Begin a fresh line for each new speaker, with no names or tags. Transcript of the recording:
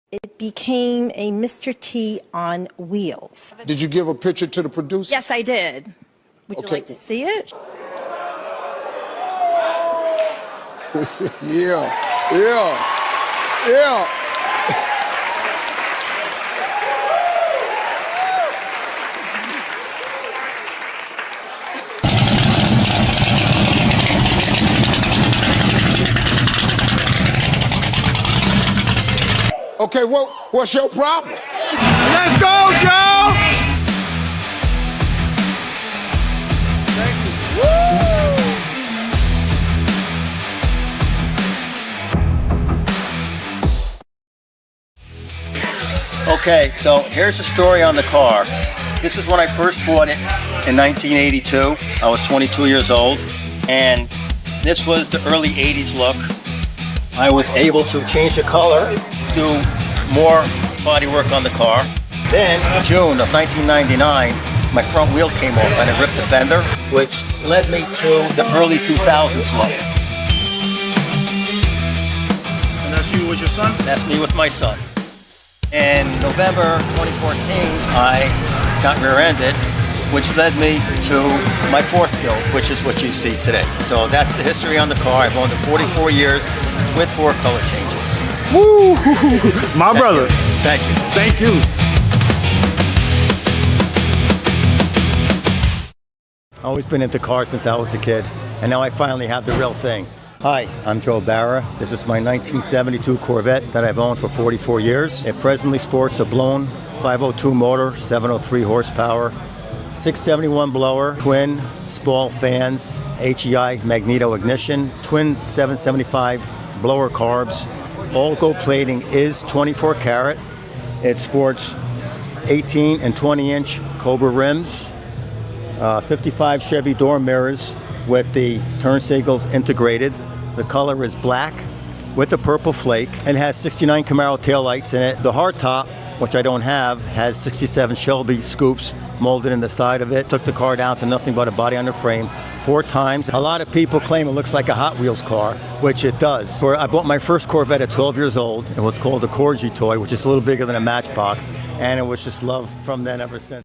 It became a Mr. T on wheels.
Did you give a picture to the producer?
Yes, I did. Would you like to see it?
Yeah. Okay, what's your problem?
Let's go, Joe!
Okay, so here's the story on the car. This is when I first bought it in 1982. I was 22 years old, and this was the early 80s look. I was able to change the color, do more body work on the car. Then, June of 1999, my front wheel came off and it ripped the fender, which led me to the early 2000s look.
And that's you with your son?
That's me with my son. In November 2014, I got rear-ended, which led me to my fourth build, which is what you see today. So that's the history on the car. I've owned it 44 years with 4 color changes.
Woo! My brother.
Thank you.
Thank you.
Always been into cars since I was a kid, and now I finally have the real thing. Hi, I'm Joe Barra. This is my 1972 Corvette that I've owned for 44 years. It presently sports a blown 502 motor, 703 horsepower, 671 blower, twin Spall fans, HEI magneto ignition, twin 775 blower carbs. All gold plating is 24 karat. It sports 18 and 20 inch Cobra rims, 55 Chevy door mirrors with the turn signals integrated. The color is black with a purple flake and has 69 Camaro taillights in it. The hardtop, which I don't have, has 67 Shelby scoops molded in the side of it. Took the car down to nothing but a body on the frame 4 times. A lot of people claim it looks like a Hot Wheels car, which it does. I bought my first Corvette at 12 years old. It was called a Corgi toy, which is a little bigger than a Matchbox, and it was just love from then ever since.